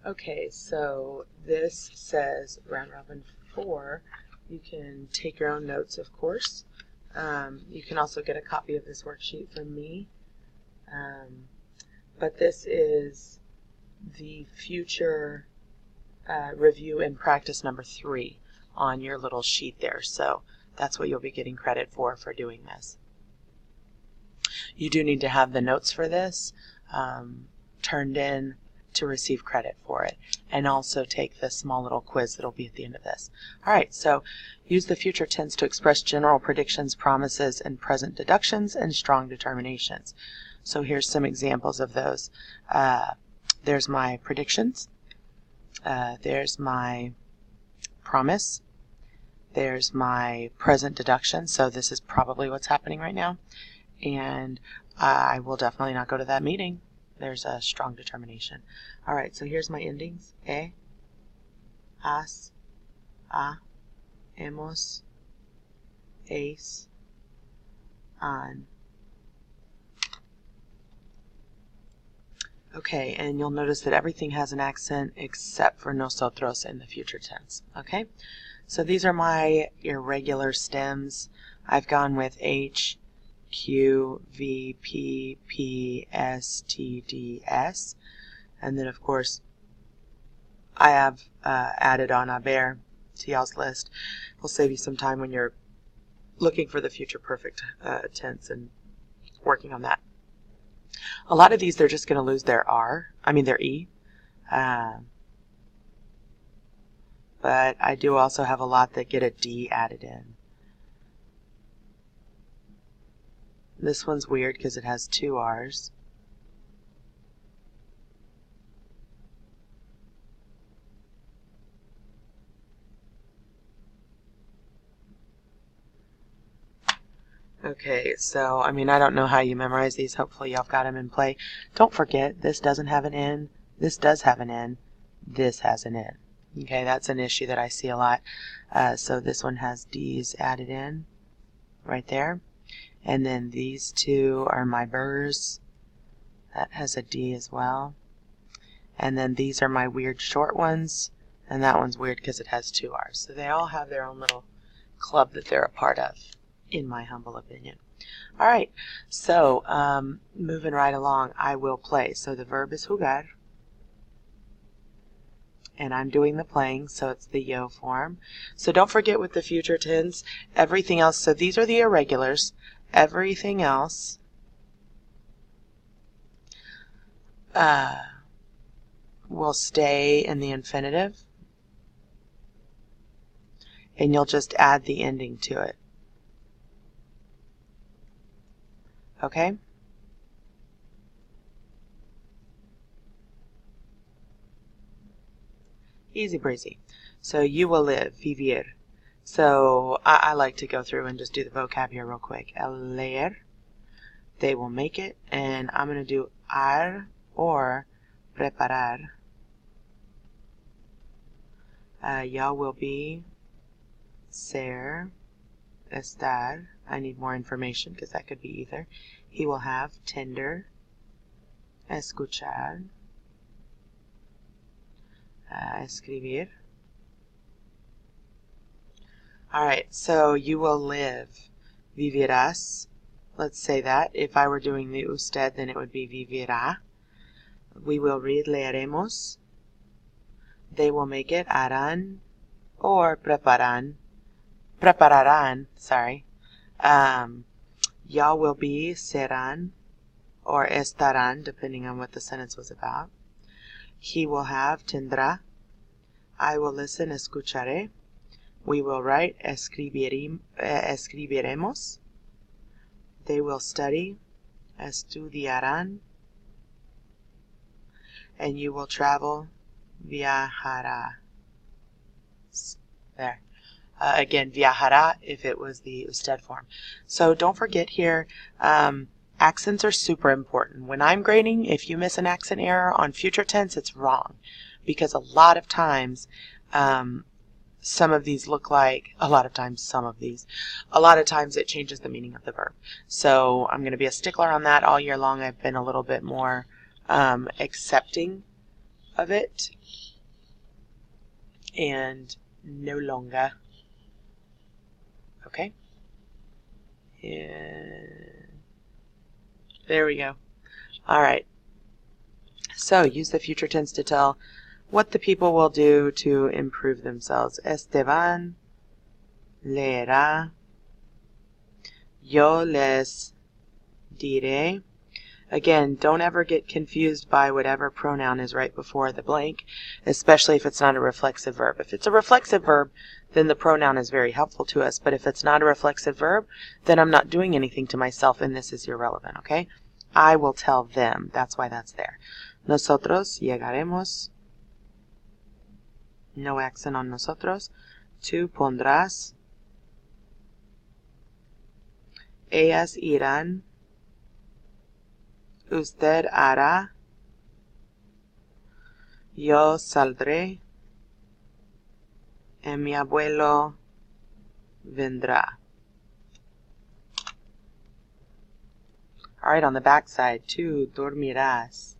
Okay, so this says Round Robin 4. You can take your own notes, of course. You can also get a copy of this worksheet from me. But this is the future review and practice number 3 on your little sheet there. So that's what you'll be getting credit for doing this. You do need to have the notes for this turned in to receive credit for it, and also take this small little quiz that'll be at the end of this. Alright, so use the future tense to express general predictions, promises, and present deductions and strong determinations. So here's some examples of those. There's my predictions. There's my promise. There's my present deduction, so this is probably what's happening right now. And I will definitely not go to that meeting. There's a strong determination. Alright, so here's my endings. Has, hemos, es, han. Okay, and you'll notice that everything has an accent except for nosotros in the future tense. Okay, so these are my irregular stems. I've gone with H, Q, V, P, P, S, T, D, S. And then, of course, I have added on haber to y'all's list. It'll save you some time when you're looking for the future perfect tense and working on that. A lot of these, they're just going to lose their their E. But I do also have a lot that get a D added in. This one's weird because it has 2 R's. Okay, so, I don't know how you memorize these. Hopefully y'all got them in play. Don't forget, this doesn't have an N. This does have an N. This has an N. Okay, that's an issue that I see a lot. So this one has D's added in right there. And then these 2 are my burrs. That has a D as well. And then these are my weird short ones. And that one's weird because it has 2 R's. So they all have their own little club that they're a part of, in my humble opinion. Alright, so moving right along, I will play. So the verb is jugar. And I'm doing the playing, so it's the yo form. So don't forget with the future tense, everything else, so these are the irregulars. Everything else will stay in the infinitive, and you'll just add the ending to it. Okay? Easy breezy. So you will live, vivir. So I like to go through and just do the vocab here real quick. El leer, they will make it, and I'm going to do ar or preparar. Ya will be, ser, estar. I need more information because that could be either. He will have, tender, escuchar, escribir. Alright, so you will live, vivirás. Let's say that. If I were doing the usted, then it would be vivirá. We will read, leeremos. They will make it, harán, or prepararán, sorry. Ya will be, serán, or estarán, depending on what the sentence was about. He will have, tendrá. I will listen, escucharé. We will write, escribiremos. They will study, estudiarán. And you will travel, viajará. There. Again, viajará if it was the usted form. So don't forget here, accents are super important. When I'm grading, if you miss an accent error on future tense, it's wrong. Because a lot of times some of these look like, a lot of times it changes the meaning of the verb. So I'm going to be a stickler on that all year long. I've been a little bit more accepting of it. And no longer. Okay? And there we go. Alright. So, use the future tense to tell what the people will do to improve themselves. Esteban leerá. Yo les diré. Again, don't ever get confused by whatever pronoun is right before the blank, especially if it's not a reflexive verb. If it's a reflexive verb, then the pronoun is very helpful to us. But if it's not a reflexive verb, then I'm not doing anything to myself, and this is irrelevant, okay? I will tell them. That's why that's there. Nosotros llegaremos. No accent on nosotros. Tú pondrás. Ellas irán. Usted hará. Yo saldré. Y mi abuelo vendrá. Alright, on the back side, tú dormirás.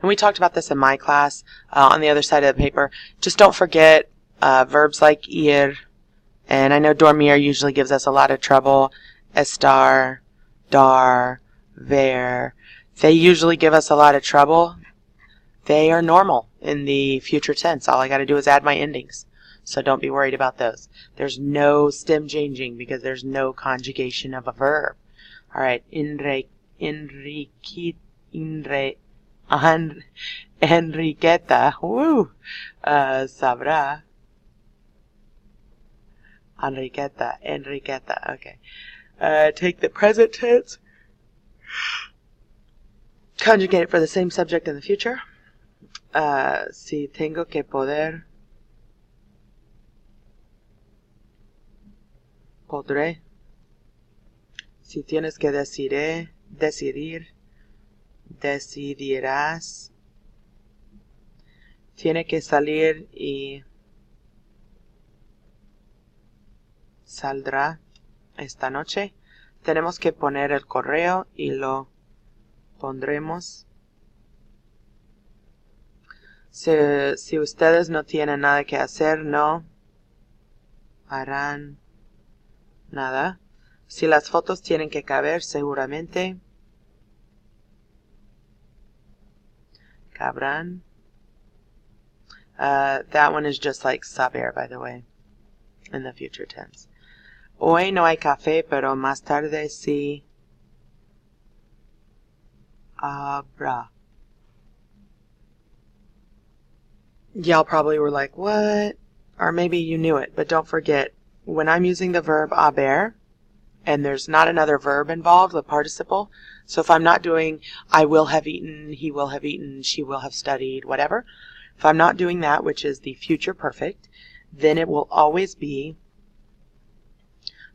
And we talked about this in my class on the other side of the paper. Just don't forget verbs like ir. And I know dormir usually gives us a lot of trouble. Estar, dar, ver. They usually give us a lot of trouble. They are normal in the future tense. All I got to do is add my endings. So don't be worried about those. There's no stem changing because there's no conjugation of a verb. Alright, Enriqueta, sabrá. Enriqueta, okay. Take the present tense, conjugate it for the same subject in the future. Si tengo que poder, podré. Si tienes que decidir, decidirás. Tiene que salir y saldrá esta noche. Tenemos que poner el correo y lo pondremos. Si ustedes no tienen nada que hacer, no harán nada. Si las fotos tienen que caber, seguramente cabrán. That one is just like saber, by the way, in the future tense. Hoy no hay café, pero más tarde sí habrá. Y'all probably were like, what? Or maybe you knew it, but don't forget, when I'm using the verb haber, and there's not another verb involved, the participle, so if I'm not doing I will have eaten, he will have eaten, she will have studied, whatever, if I'm not doing that, which is the future perfect, then it will always be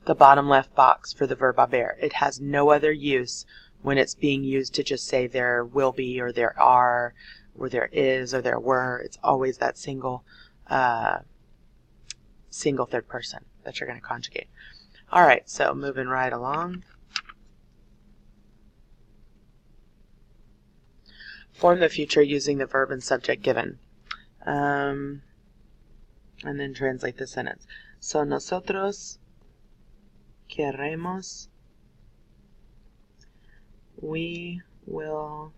the bottom left box for the verb haber. It has no other use when it's being used to just say there will be, or there are, or there is, or there were. It's always that single third person that you're going to conjugate. Alright, so moving right along. Form the future using the verb and subject given. And then translate the sentence. So, nosotros queremos. We will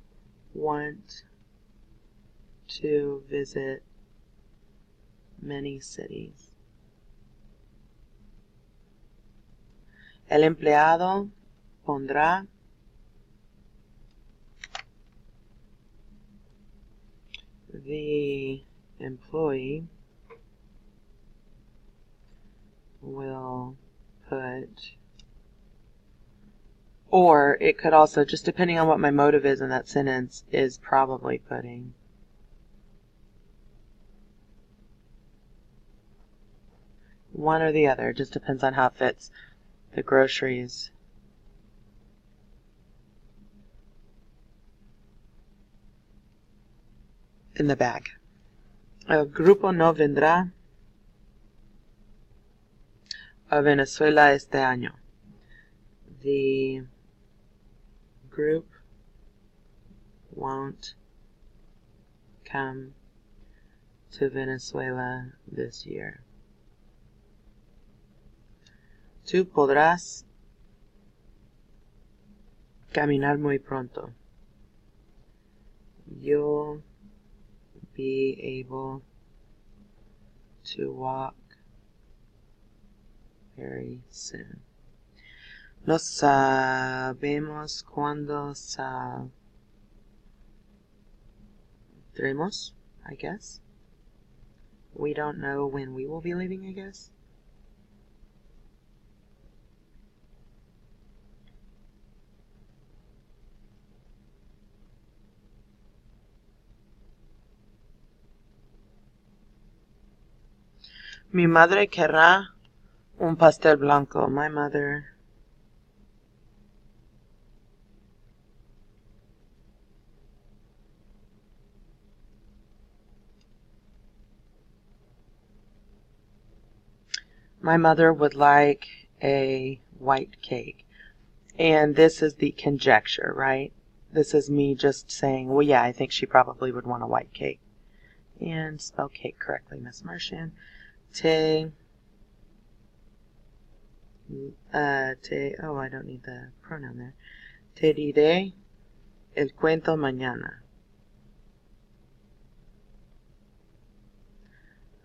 want to visit many cities. El empleado pondrá. The employee will put. Or it could also, just depending on what my motive is in that sentence, is probably putting. One or the other, just depends on how it fits. The groceries. In the bag. El grupo no vendrá a Venezuela este año. The group won't come to Venezuela this year. Tú podrás caminar muy pronto. You'll be able to walk very soon. No sabemos cuándo saldremos, I guess. We don't know when we will be leaving, I guess. Mi madre querrá un pastel blanco. My mother would like a white cake. And this is the conjecture, right? This is me just saying, well, yeah, I think she probably would want a white cake. And spell cake correctly, Miss Martian. Oh, I don't need the pronoun there. Te diré el cuento mañana.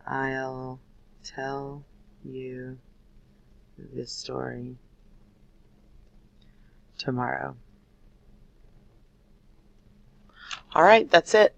I'll tell you this story tomorrow. All right, that's it.